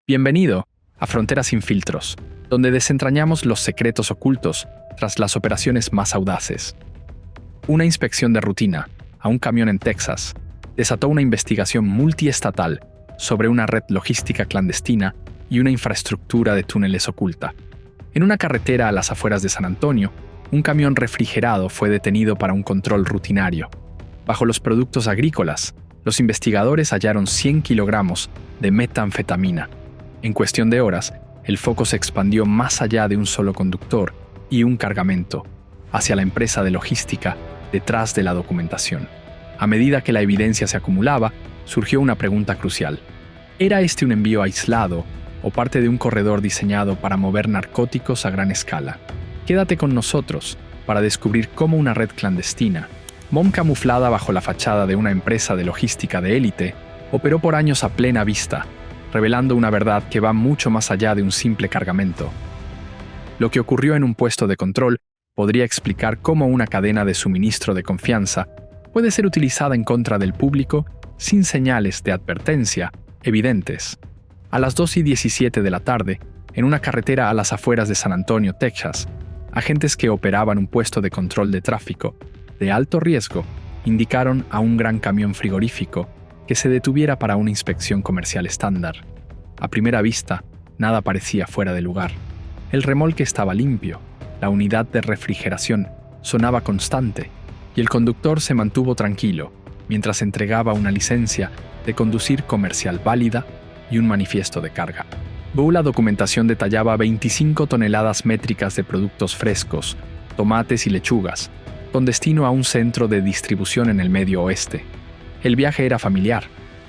Bienvenido a Fronteras sin Filtros, donde desentrañamos los secretos ocultos tras las operaciones más audaces. Una inspección de rutina a un camión en Texas desató una investigación multiestatal sobre una red logística clandestina y una infraestructura de túneles oculta. En una carretera a las afueras de San Antonio, un camión refrigerado fue detenido para un control rutinario. Bajo los productos agrícolas, los investigadores hallaron 100 kilogramos de metanfetamina. En cuestión de horas, el foco se expandió más allá de un solo conductor y un cargamento, hacia la empresa de logística detrás de la documentación. A medida que la evidencia se acumulaba, surgió una pregunta crucial. ¿Era este un envío aislado o parte de un corredor diseñado para mover narcóticos a gran escala? Quédate con nosotros para descubrir cómo una red clandestina, camuflada bajo la fachada de una empresa de logística de élite, operó por años a plena vista, revelando una verdad que va mucho más allá de un simple cargamento. Lo que ocurrió en un puesto de control podría explicar cómo una cadena de suministro de confianza puede ser utilizada en contra del público sin señales de advertencia evidentes. A las 2:17 de la tarde, en una carretera a las afueras de San Antonio, Texas, agentes que operaban un puesto de control de tráfico de alto riesgo indicaron a un gran camión frigorífico que se detuviera para una inspección comercial estándar. A primera vista, nada parecía fuera de lugar. El remolque estaba limpio, la unidad de refrigeración sonaba constante y el conductor se mantuvo tranquilo mientras entregaba una licencia de conducir comercial válida y un manifiesto de carga. La documentación detallaba 25 toneladas métricas de productos frescos, tomates y lechugas, con destino a un centro de distribución en el Medio Oeste. El viaje era familiar.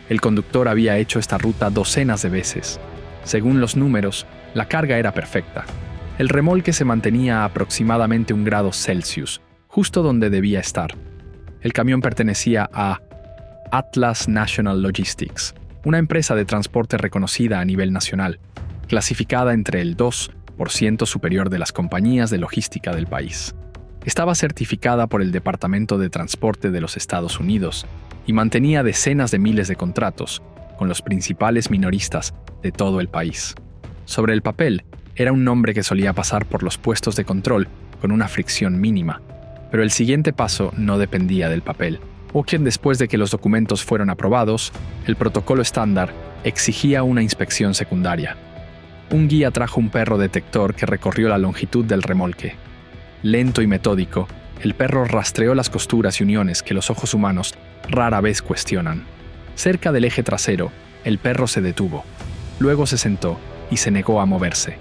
El conductor había hecho esta ruta docenas de veces. Según los números, la carga era perfecta. El remolque se mantenía a aproximadamente 1 grado Celsius, justo donde debía estar. El camión pertenecía a Atlas National Logistics, una empresa de transporte reconocida a nivel nacional, clasificada entre el 2% superior de las compañías de logística del país. Estaba certificada por el Departamento de Transporte de los Estados Unidos y mantenía decenas de miles de contratos con los principales minoristas de todo el país. Sobre el papel, era un nombre que solía pasar por los puestos de control con una fricción mínima, pero el siguiente paso no dependía del papel, o quien después de que los documentos fueron aprobados, el protocolo estándar exigía una inspección secundaria. Un guía trajo un perro detector que recorrió la longitud del remolque. Lento y metódico, el perro rastreó las costuras y uniones que los ojos humanos rara vez cuestionan. Cerca del eje trasero, el perro se detuvo. Luego se sentó y se negó a moverse.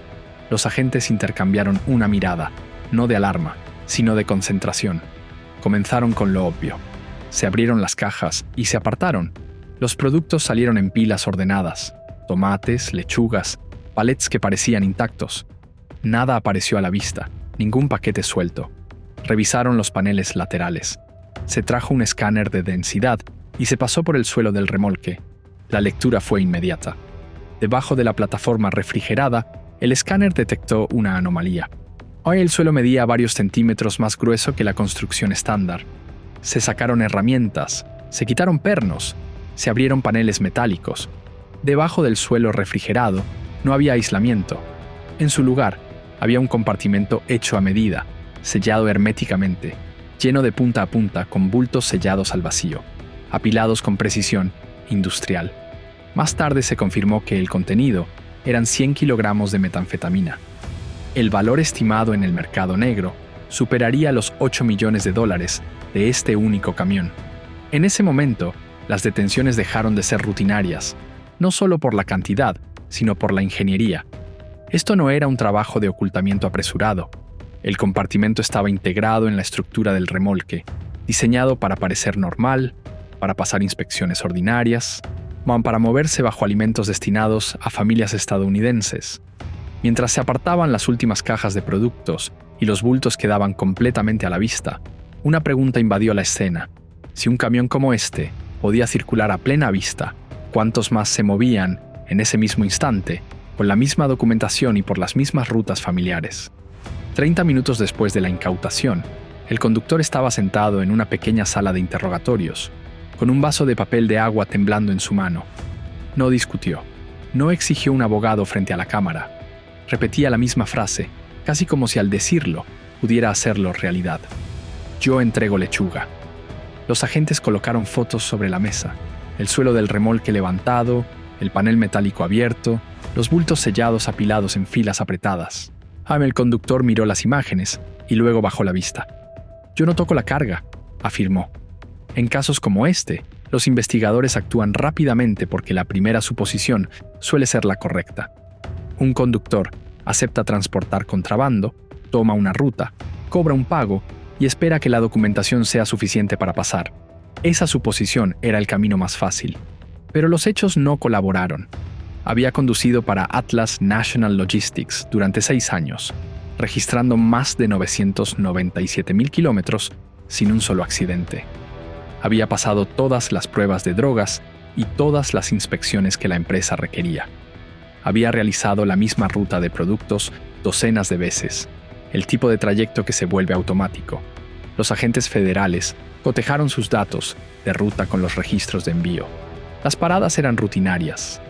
Los agentes intercambiaron una mirada, no de alarma, sino de concentración. Comenzaron con lo obvio. Se abrieron las cajas y se apartaron. Los productos salieron en pilas ordenadas. Tomates, lechugas, palets que parecían intactos. Nada apareció a la vista, ningún paquete suelto. Revisaron los paneles laterales. Se trajo un escáner de densidad y se pasó por el suelo del remolque. La lectura fue inmediata. Debajo de la plataforma refrigerada, el escáner detectó una anomalía. Hoy el suelo medía varios centímetros más grueso que la construcción estándar. Se sacaron herramientas, se quitaron pernos, se abrieron paneles metálicos. Debajo del suelo refrigerado no había aislamiento. En su lugar, había un compartimento hecho a medida, sellado herméticamente, lleno de punta a punta con bultos sellados al vacío, apilados con precisión industrial. Más tarde se confirmó que el contenido eran 100 kilogramos de metanfetamina. El valor estimado en el mercado negro superaría los $8 millones de este único camión. En ese momento, las detenciones dejaron de ser rutinarias, no solo por la cantidad, sino por la ingeniería. Esto no era un trabajo de ocultamiento apresurado. El compartimento estaba integrado en la estructura del remolque, diseñado para parecer normal, para pasar inspecciones ordinarias, para moverse bajo alimentos destinados a familias estadounidenses. Mientras se apartaban las últimas cajas de productos y los bultos quedaban completamente a la vista, una pregunta invadió la escena. Si un camión como este podía circular a plena vista, ¿cuántos más se movían en ese mismo instante, con la misma documentación y por las mismas rutas familiares? 30 minutos después de la incautación, el conductor estaba sentado en una pequeña sala de interrogatorios, con un vaso de papel de agua temblando en su mano. No discutió, No exigió un abogado frente a la cámara. Repetía la misma frase, casi como si al decirlo pudiera hacerlo realidad. Yo entrego lechuga. Los agentes colocaron fotos sobre la mesa. El suelo del remolque levantado, el panel metálico abierto, los bultos sellados apilados en filas apretadas. El conductor miró las imágenes y luego bajó la vista. «Yo no toco la carga», afirmó. En casos como este, los investigadores actúan rápidamente porque la primera suposición suele ser la correcta. Un conductor acepta transportar contrabando, toma una ruta, cobra un pago y espera que la documentación sea suficiente para pasar. Esa suposición era el camino más fácil. Pero los hechos no colaboraron. Había conducido para Atlas National Logistics durante 6 años, registrando más de 997,000 kilómetros sin un solo accidente. Había pasado todas las pruebas de drogas y todas las inspecciones que la empresa requería. Había realizado la misma ruta de productos docenas de veces, el tipo de trayecto que se vuelve automático. Los agentes federales cotejaron sus datos de ruta con los registros de envío. Las paradas eran rutinarias.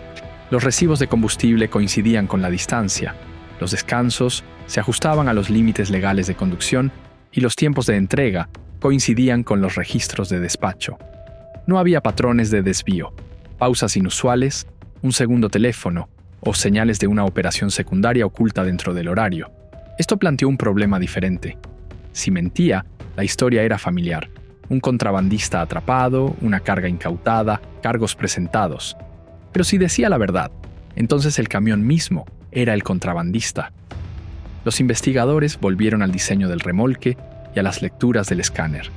Los recibos de combustible coincidían con la distancia. Los descansos se ajustaban a los límites legales de conducción y los tiempos de entrega coincidían con los registros de despacho. No había patrones de desvío, pausas inusuales, un segundo teléfono o señales de una operación secundaria oculta dentro del horario. Esto planteó un problema diferente. Si mentía, la historia era familiar. Un contrabandista atrapado, una carga incautada, cargos presentados. Pero si decía la verdad, entonces el camión mismo era el contrabandista. Los investigadores volvieron al diseño del remolque y a las lecturas del escáner.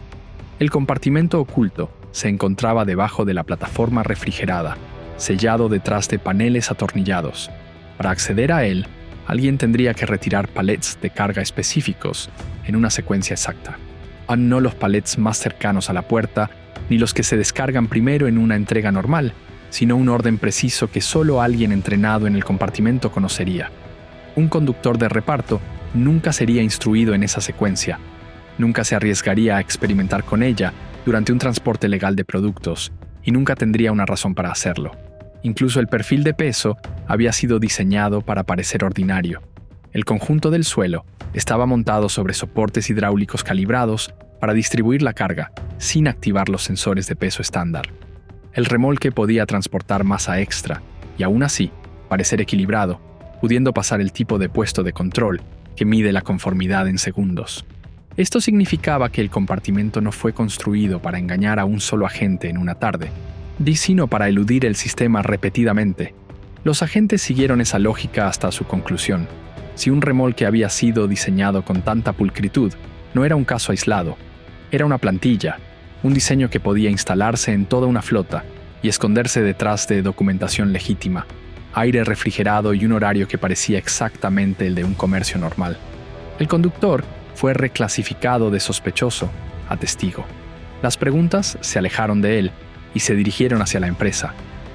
El compartimento oculto se encontraba debajo de la plataforma refrigerada, sellado detrás de paneles atornillados. Para acceder a él, alguien tendría que retirar palets de carga específicos en una secuencia exacta. No los palets más cercanos a la puerta, ni los que se descargan primero en una entrega normal, sino un orden preciso que solo alguien entrenado en el compartimento conocería. Un conductor de reparto nunca sería instruido en esa secuencia. Nunca se arriesgaría a experimentar con ella durante un transporte legal de productos y nunca tendría una razón para hacerlo. Incluso el perfil de peso había sido diseñado para parecer ordinario. El conjunto del suelo estaba montado sobre soportes hidráulicos calibrados para distribuir la carga sin activar los sensores de peso estándar. El remolque podía transportar masa extra y aún así parecer equilibrado, pudiendo pasar el tipo de puesto de control que mide la conformidad en segundos. Esto significaba que el compartimento no fue construido para engañar a un solo agente en una tarde, sino para eludir el sistema repetidamente. Los agentes siguieron esa lógica hasta su conclusión. Si un remolque había sido diseñado con tanta pulcritud, no era un caso aislado. Era una plantilla, un diseño que podía instalarse en toda una flota y esconderse detrás de documentación legítima, aire refrigerado y un horario que parecía exactamente el de un comercio normal. El conductor fue reclasificado de sospechoso a testigo. Las preguntas se alejaron de él y se dirigieron hacia la empresa.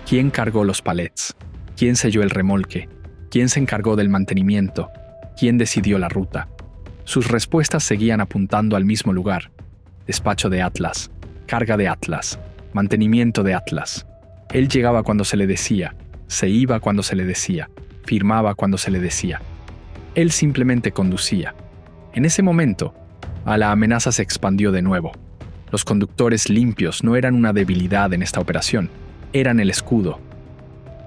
¿Quién cargó los palets? ¿Quién selló el remolque? ¿Quién se encargó del mantenimiento? ¿Quién decidió la ruta? Sus respuestas seguían apuntando al mismo lugar. Despacho de Atlas, carga de Atlas, mantenimiento de Atlas. Él llegaba cuando se le decía, se iba cuando se le decía, firmaba cuando se le decía. Él simplemente conducía. En ese momento, la amenaza se expandió de nuevo. Los conductores limpios no eran una debilidad en esta operación, eran el escudo.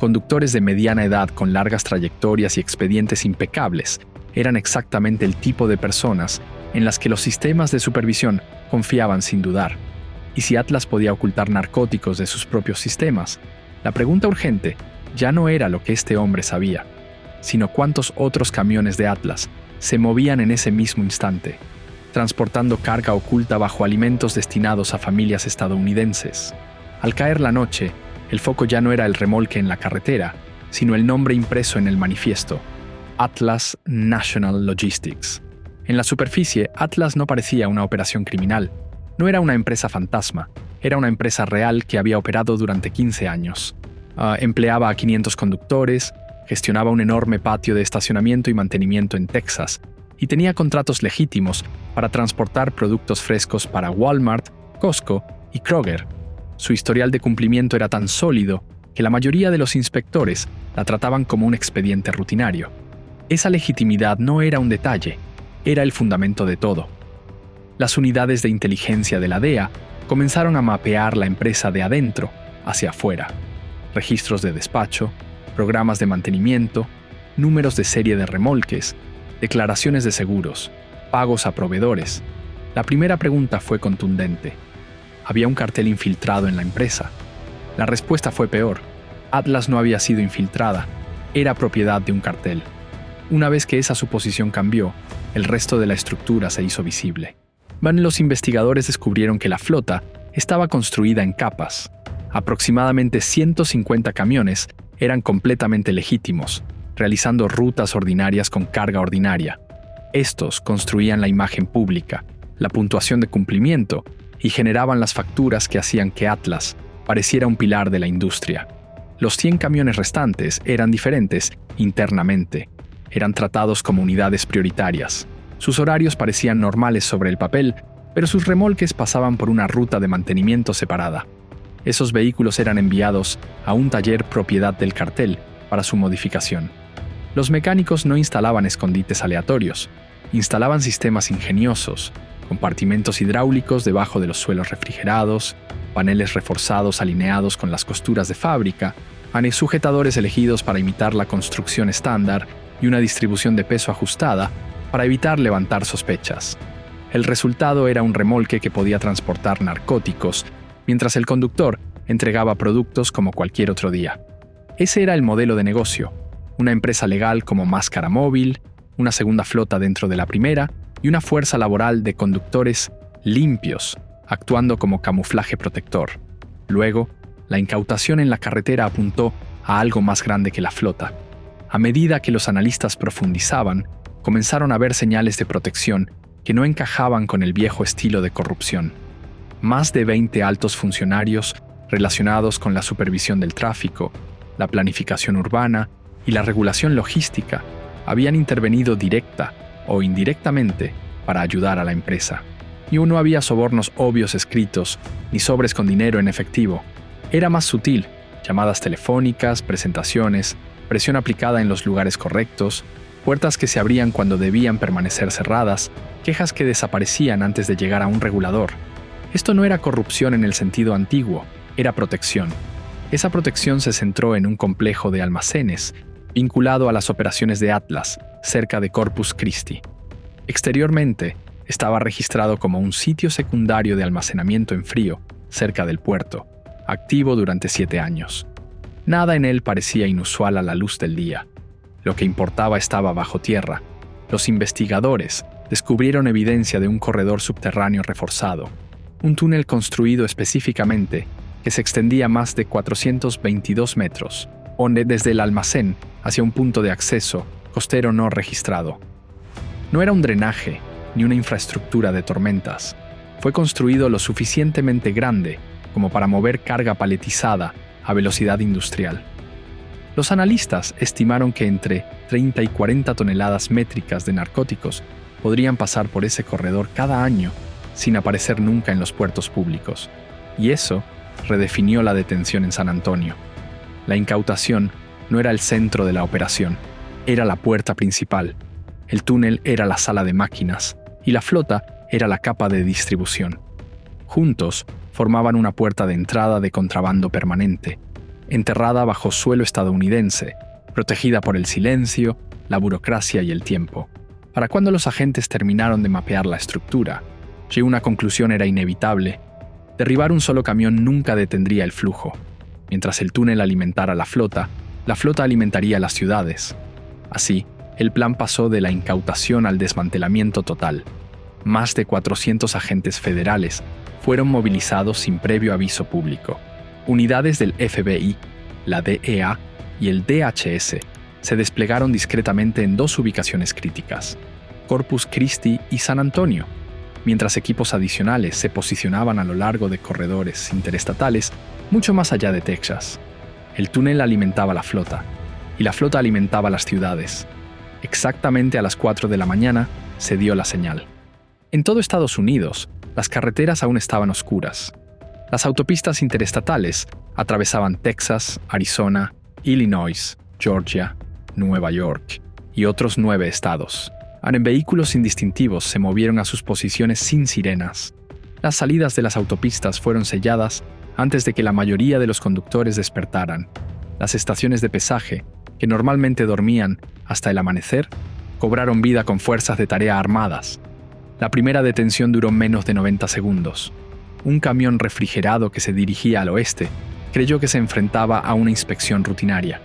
Conductores de mediana edad con largas trayectorias y expedientes impecables eran exactamente el tipo de personas en las que los sistemas de supervisión confiaban sin dudar. Y si Atlas podía ocultar narcóticos de sus propios sistemas, la pregunta urgente ya no era lo que este hombre sabía, sino cuántos otros camiones de Atlas se movían en ese mismo instante, transportando carga oculta bajo alimentos destinados a familias estadounidenses. Al caer la noche, el foco ya no era el remolque en la carretera, sino el nombre impreso en el manifiesto: Atlas National Logistics. En la superficie, Atlas no parecía una operación criminal. No era una empresa fantasma, era una empresa real que había operado durante 15 años. Empleaba a 500 conductores, gestionaba un enorme patio de estacionamiento y mantenimiento en Texas, y tenía contratos legítimos para transportar productos frescos para Walmart, Costco y Kroger. Su historial de cumplimiento era tan sólido que la mayoría de los inspectores la trataban como un expediente rutinario. Esa legitimidad no era un detalle, era el fundamento de todo. Las unidades de inteligencia de la DEA comenzaron a mapear la empresa de adentro hacia afuera. Registros de despacho, programas de mantenimiento, números de serie de remolques, declaraciones de seguros, pagos a proveedores. La primera pregunta fue contundente. ¿Había un cartel infiltrado en la empresa? La respuesta fue peor. Atlas no había sido infiltrada, era propiedad de un cartel. Una vez que esa suposición cambió, el resto de la estructura se hizo visible. Los investigadores descubrieron que la flota estaba construida en capas. Aproximadamente 150 camiones eran completamente legítimos, realizando rutas ordinarias con carga ordinaria. Estos construían la imagen pública, la puntuación de cumplimiento y generaban las facturas que hacían que Atlas pareciera un pilar de la industria. Los 100 camiones restantes eran diferentes internamente. Eran tratados como unidades prioritarias. Sus horarios parecían normales sobre el papel, pero sus remolques pasaban por una ruta de mantenimiento separada. Esos vehículos eran enviados a un taller propiedad del cartel para su modificación. Los mecánicos no instalaban escondites aleatorios, instalaban sistemas ingeniosos, compartimentos hidráulicos debajo de los suelos refrigerados, paneles reforzados alineados con las costuras de fábrica, sujetadores elegidos para imitar la construcción estándar y una distribución de peso ajustada para evitar levantar sospechas. El resultado era un remolque que podía transportar narcóticos, mientras el conductor entregaba productos como cualquier otro día. Ese era el modelo de negocio, una empresa legal como máscara móvil, una segunda flota dentro de la primera y una fuerza laboral de conductores limpios, actuando como camuflaje protector. Luego, la incautación en la carretera apuntó a algo más grande que la flota. A medida que los analistas profundizaban, comenzaron a ver señales de protección que no encajaban con el viejo estilo de corrupción. Más de 20 altos funcionarios relacionados con la supervisión del tráfico, la planificación urbana y la regulación logística habían intervenido directa o indirectamente para ayudar a la empresa. Y no había sobornos obvios escritos ni sobres con dinero en efectivo. Era más sutil, llamadas telefónicas, presentaciones, presión aplicada en los lugares correctos, puertas que se abrían cuando debían permanecer cerradas, quejas que desaparecían antes de llegar a un regulador. Esto no era corrupción en el sentido antiguo, era protección. Esa protección se centró en un complejo de almacenes, vinculado a las operaciones de Atlas, cerca de Corpus Christi. Exteriormente, estaba registrado como un sitio secundario de almacenamiento en frío, cerca del puerto, activo durante 7 años. Nada en él parecía inusual a la luz del día. Lo que importaba estaba bajo tierra. Los investigadores descubrieron evidencia de un corredor subterráneo reforzado, un túnel construido específicamente que se extendía más de 422 metros, donde desde el almacén hacia un punto de acceso costero no registrado. No era un drenaje ni una infraestructura de tormentas. Fue construido lo suficientemente grande como para mover carga paletizada a velocidad industrial. Los analistas estimaron que entre 30 y 40 toneladas métricas de narcóticos podrían pasar por ese corredor cada año sin aparecer nunca en los puertos públicos. Y eso redefinió la detención en San Antonio. La incautación no era el centro de la operación, era la puerta principal. El túnel era la sala de máquinas y la flota era la capa de distribución. Juntos formaban una puerta de entrada de contrabando permanente, enterrada bajo suelo estadounidense, protegida por el silencio, la burocracia y el tiempo. Para cuando los agentes terminaron de mapear la estructura, una conclusión era inevitable. Derribar un solo camión nunca detendría el flujo. Mientras el túnel alimentara la flota alimentaría las ciudades. Así, el plan pasó de la incautación al desmantelamiento total. Más de 400 agentes federales fueron movilizados sin previo aviso público. Unidades del FBI, la DEA y el DHS se desplegaron discretamente en 2 ubicaciones críticas, Corpus Christi y San Antonio, mientras equipos adicionales se posicionaban a lo largo de corredores interestatales mucho más allá de Texas. El túnel alimentaba la flota, y la flota alimentaba las ciudades. Exactamente a las 4 de la mañana se dio la señal. En todo Estados Unidos, las carreteras aún estaban oscuras. Las autopistas interestatales atravesaban Texas, Arizona, Illinois, Georgia, Nueva York y otros 9 estados. En vehículos indistintivos se movieron a sus posiciones sin sirenas. Las salidas de las autopistas fueron selladas antes de que la mayoría de los conductores despertaran. Las estaciones de pesaje, que normalmente dormían hasta el amanecer, cobraron vida con fuerzas de tarea armadas. La primera detención duró menos de 90 segundos. Un camión refrigerado que se dirigía al oeste creyó que se enfrentaba a una inspección rutinaria.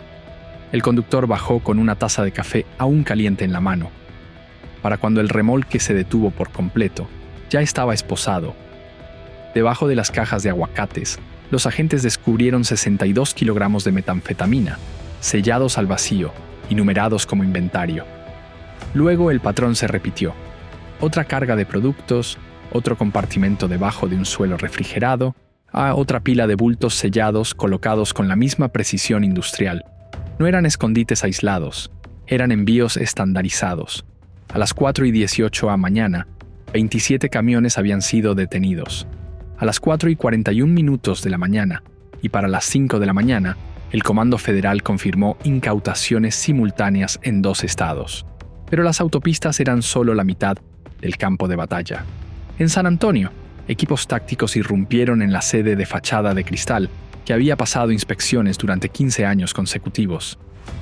El conductor bajó con una taza de café aún caliente en la mano. Para cuando el remolque se detuvo por completo, ya estaba esposado. Debajo de las cajas de aguacates, los agentes descubrieron 62 kilogramos de metanfetamina, sellados al vacío y numerados como inventario. Luego el patrón se repitió. Otra carga de productos, otro compartimento debajo de un suelo refrigerado, otra pila de bultos sellados colocados con la misma precisión industrial. No eran escondites aislados, eran envíos estandarizados. A las 4:18 a.m, 27 camiones habían sido detenidos. A las 4:41 de la mañana y para las 5 de la mañana, el Comando Federal confirmó incautaciones simultáneas en 2 estados. Pero las autopistas eran solo la mitad del campo de batalla. En San Antonio, equipos tácticos irrumpieron en la sede de fachada de cristal que había pasado inspecciones durante 15 años consecutivos.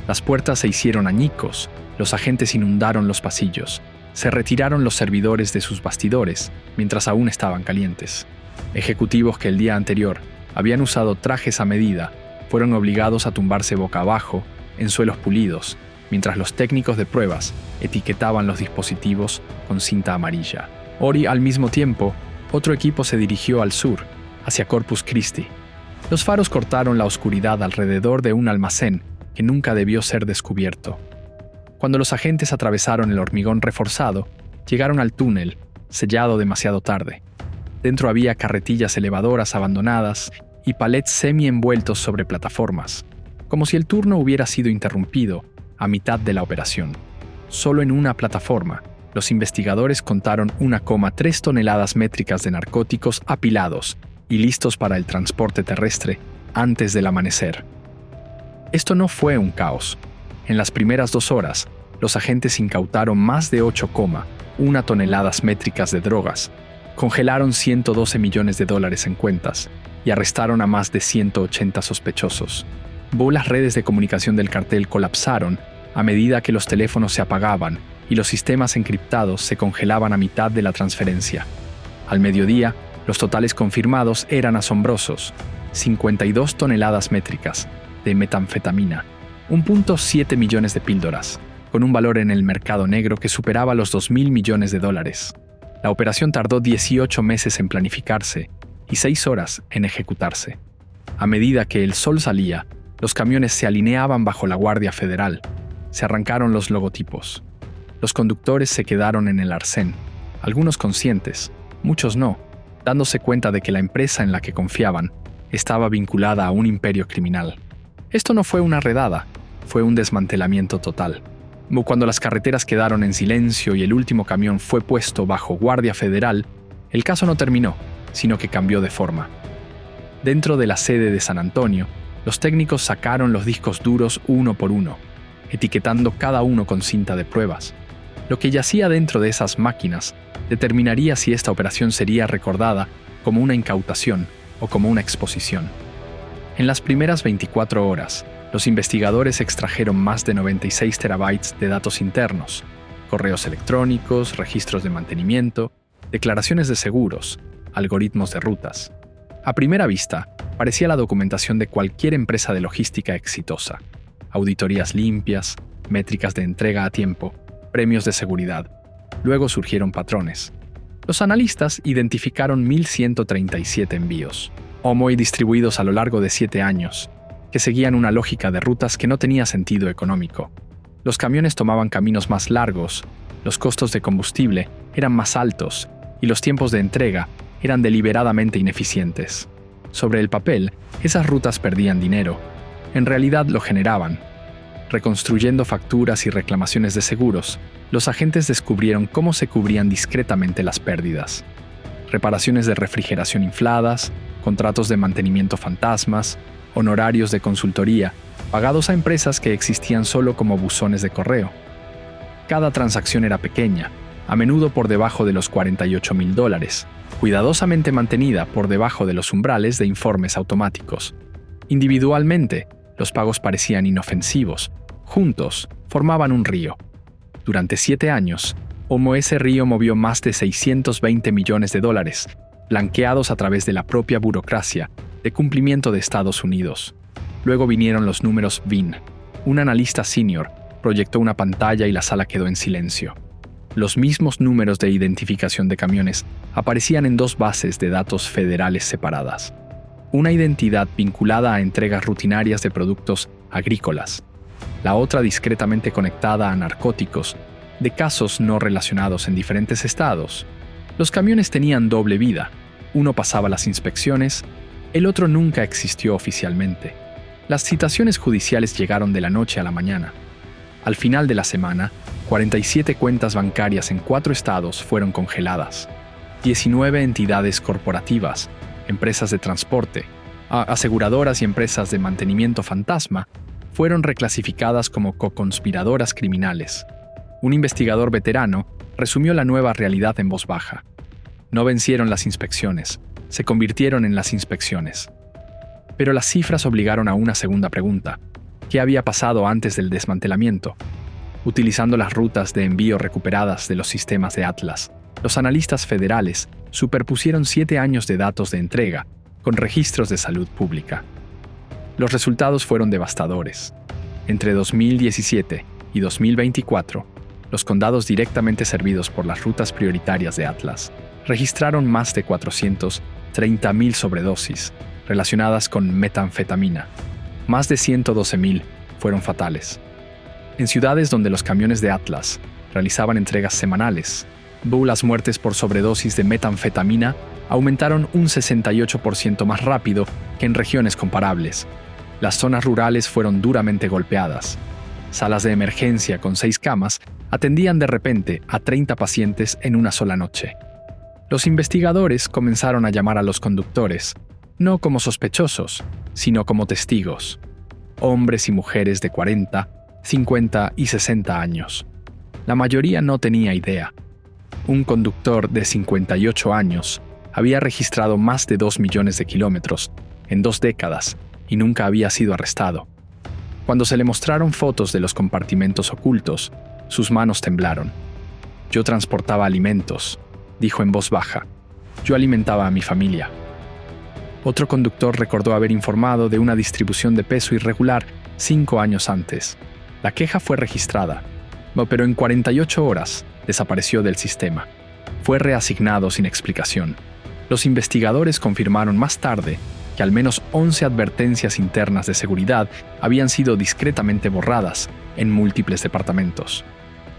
Las puertas se hicieron añicos, los agentes inundaron los pasillos, se retiraron los servidores de sus bastidores mientras aún estaban calientes. Ejecutivos que el día anterior habían usado trajes a medida fueron obligados a tumbarse boca abajo en suelos pulidos, mientras los técnicos de pruebas etiquetaban los dispositivos con cinta amarilla. Al mismo tiempo, otro equipo se dirigió al sur, hacia Corpus Christi. Los faros cortaron la oscuridad alrededor de un almacén que nunca debió ser descubierto. Cuando los agentes atravesaron el hormigón reforzado, llegaron al túnel, sellado demasiado tarde. Dentro había carretillas elevadoras abandonadas y palets semi-envueltos sobre plataformas, como si el turno hubiera sido interrumpido a mitad de la operación. Solo en una plataforma, los investigadores contaron 1,3 toneladas métricas de narcóticos apilados y listos para el transporte terrestre antes del amanecer. Esto no fue un caos. En las primeras 2 horas, los agentes incautaron más de 8,1 toneladas métricas de drogas, congelaron $112 millones en cuentas y arrestaron a más de 180 sospechosos. Las redes de comunicación del cartel colapsaron a medida que los teléfonos se apagaban y los sistemas encriptados se congelaban a mitad de la transferencia. Al mediodía, los totales confirmados eran asombrosos: 52 toneladas métricas de metanfetamina, 1.7 millones de píldoras, con un valor en el mercado negro que superaba los $2.000 millones. La operación tardó 18 meses en planificarse y 6 horas en ejecutarse. A medida que el sol salía, los camiones se alineaban bajo la Guardia Federal. Se arrancaron los logotipos. Los conductores se quedaron en el arcén, algunos conscientes, muchos no, dándose cuenta de que la empresa en la que confiaban estaba vinculada a un imperio criminal. Esto no fue una redada, fue un desmantelamiento total. Cuando las carreteras quedaron en silencio y el último camión fue puesto bajo Guardia Federal, el caso no terminó, sino que cambió de forma. Dentro de la sede de San Antonio, los técnicos sacaron los discos duros uno por uno, etiquetando cada uno con cinta de pruebas. Lo que yacía dentro de esas máquinas determinaría si esta operación sería recordada como una incautación o como una exposición. En las primeras 24 horas, los investigadores extrajeron más de 96 terabytes de datos internos, correos electrónicos, registros de mantenimiento, declaraciones de seguros, algoritmos de rutas. A primera vista, parecía la documentación de cualquier empresa de logística exitosa: auditorías limpias, métricas de entrega a tiempo, premios de seguridad. Luego surgieron patrones. Los analistas identificaron 1.137 envíos, y distribuidos a lo largo de 7 años, que seguían una lógica de rutas que no tenía sentido económico. Los camiones tomaban caminos más largos, los costos de combustible eran más altos y los tiempos de entrega eran deliberadamente ineficientes. Sobre el papel, esas rutas perdían dinero. En realidad lo generaban. Reconstruyendo facturas y reclamaciones de seguros, los agentes descubrieron cómo se cubrían discretamente las pérdidas. Reparaciones de refrigeración infladas, contratos de mantenimiento fantasmas, honorarios de consultoría, pagados a empresas que existían solo como buzones de correo. Cada transacción era pequeña, a menudo por debajo de los $48,000, cuidadosamente mantenida por debajo de los umbrales de informes automáticos. Individualmente, los pagos parecían inofensivos. Juntos, formaban un río. Durante 7 años, ese río movió más de $620 millones, blanqueados a través de la propia burocracia de cumplimiento de Estados Unidos. Luego vinieron los números VIN. Un analista senior proyectó una pantalla y la sala quedó en silencio. Los mismos números de identificación de camiones aparecían en 2 bases de datos federales separadas. Una identidad vinculada a entregas rutinarias de productos agrícolas, la otra discretamente conectada a narcóticos, de casos no relacionados en diferentes estados. Los camiones tenían doble vida. Uno pasaba las inspecciones, el otro nunca existió oficialmente. Las citaciones judiciales llegaron de la noche a la mañana. Al final de la semana, 47 cuentas bancarias en 4 estados fueron congeladas. 19 entidades corporativas, empresas de transporte, aseguradoras y empresas de mantenimiento fantasma fueron reclasificadas como coconspiradoras criminales. Un investigador veterano resumió la nueva realidad en voz baja. No vencieron las inspecciones, se convirtieron en las inspecciones. Pero las cifras obligaron a una segunda pregunta. ¿Qué había pasado antes del desmantelamiento? Utilizando las rutas de envío recuperadas de los sistemas de Atlas, los analistas federales superpusieron 7 años de datos de entrega con registros de salud pública. Los resultados fueron devastadores. Entre 2017 y 2024, los condados directamente servidos por las rutas prioritarias de Atlas registraron más de 430,000 sobredosis relacionadas con metanfetamina. Más de 112,000 fueron fatales. En ciudades donde los camiones de Atlas realizaban entregas semanales, las muertes por sobredosis de metanfetamina aumentaron un 68% más rápido que en regiones comparables. Las zonas rurales fueron duramente golpeadas. Salas de emergencia con 6 camas atendían de repente a 30 pacientes en una sola noche. Los investigadores comenzaron a llamar a los conductores, no como sospechosos, sino como testigos. Hombres y mujeres de 40, 50 y 60 años. La mayoría no tenía idea. Un conductor de 58 años había registrado más de 2 millones de kilómetros en 2 décadas y nunca había sido arrestado. Cuando se le mostraron fotos de los compartimentos ocultos, sus manos temblaron. Yo transportaba alimentos, dijo en voz baja. Yo alimentaba a mi familia. Otro conductor recordó haber informado de una distribución de peso irregular 5 años antes. La queja fue registrada, pero en 48 horas desapareció del sistema. Fue reasignado sin explicación. Los investigadores confirmaron más tarde que al menos 11 advertencias internas de seguridad habían sido discretamente borradas en múltiples departamentos.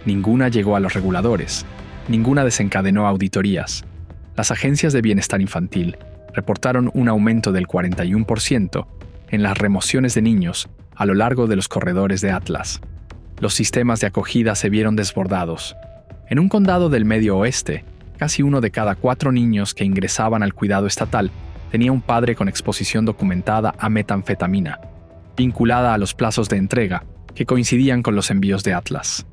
Ninguna llegó a los reguladores, ninguna desencadenó auditorías. Las agencias de bienestar infantil reportaron un aumento del 41% en las remociones de niños a lo largo de los corredores de Atlas. Los sistemas de acogida se vieron desbordados. En un condado del Medio Oeste, casi 1 de cada 4 niños que ingresaban al cuidado estatal tenía un padre con exposición documentada a metanfetamina, vinculada a los plazos de entrega que coincidían con los envíos de Atlas.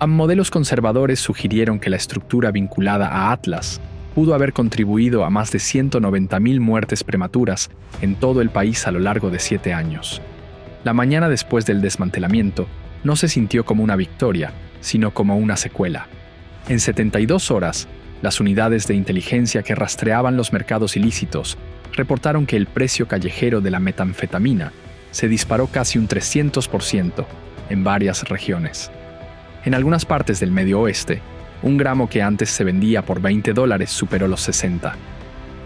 Modelos conservadores sugirieron que la estructura vinculada a Atlas pudo haber contribuido a más de 190,000 muertes prematuras en todo el país a lo largo de 7 años. La mañana después del desmantelamiento no se sintió como una victoria, sino como una secuela. En 72 horas, las unidades de inteligencia que rastreaban los mercados ilícitos reportaron que el precio callejero de la metanfetamina se disparó casi un 300% en varias regiones. En algunas partes del Medio Oeste, un gramo que antes se vendía por $20 superó los 60.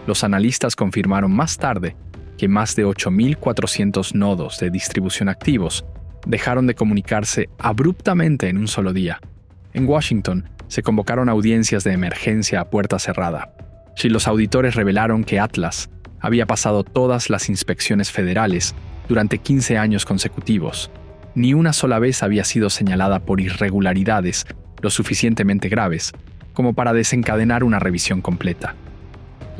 Los analistas confirmaron más tarde que más de 8,400 nodos de distribución activos dejaron de comunicarse abruptamente en un solo día. En Washington, se convocaron audiencias de emergencia a puerta cerrada. Si los auditores revelaron que Atlas había pasado todas las inspecciones federales durante 15 años consecutivos, ni una sola vez había sido señalada por irregularidades lo suficientemente graves como para desencadenar una revisión completa.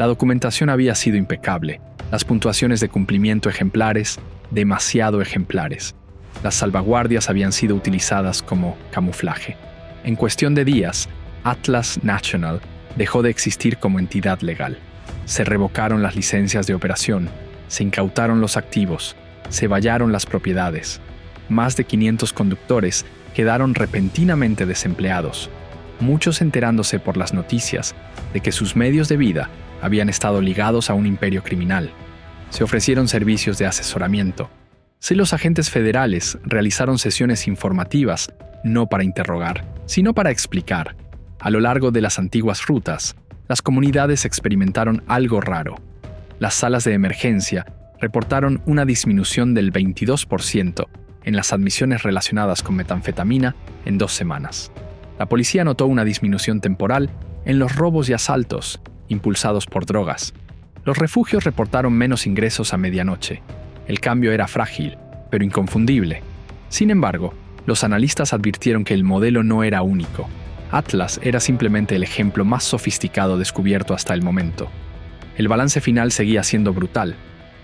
La documentación había sido impecable, las puntuaciones de cumplimiento ejemplares, demasiado ejemplares. Las salvaguardias habían sido utilizadas como camuflaje. En cuestión de días, Atlas National dejó de existir como entidad legal. Se revocaron las licencias de operación, se incautaron los activos, se vallaron las propiedades. Más de 500 conductores quedaron repentinamente desempleados, muchos enterándose por las noticias de que sus medios de vida habían estado ligados a un imperio criminal. Se ofrecieron servicios de asesoramiento. Si los agentes federales realizaron sesiones informativas, no para interrogar, sino para explicar. A lo largo de las antiguas rutas, las comunidades experimentaron algo raro. Las salas de emergencia reportaron una disminución del 22% en las admisiones relacionadas con metanfetamina en 2 semanas. La policía notó una disminución temporal en los robos y asaltos impulsados por drogas. Los refugios reportaron menos ingresos a medianoche. El cambio era frágil, pero inconfundible. Sin embargo, los analistas advirtieron que el modelo no era único. Atlas era simplemente el ejemplo más sofisticado descubierto hasta el momento. El balance final seguía siendo brutal.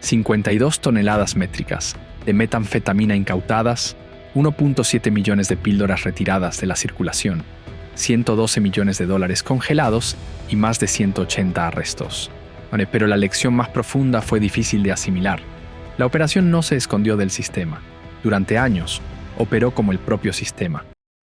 52 toneladas métricas de metanfetamina incautadas, 1.7 millones de píldoras retiradas de la circulación, 112 millones de dólares congelados y más de 180 arrestos. Pero la lección más profunda fue difícil de asimilar. La operación no se escondió del sistema. Durante años, operó como el propio sistema.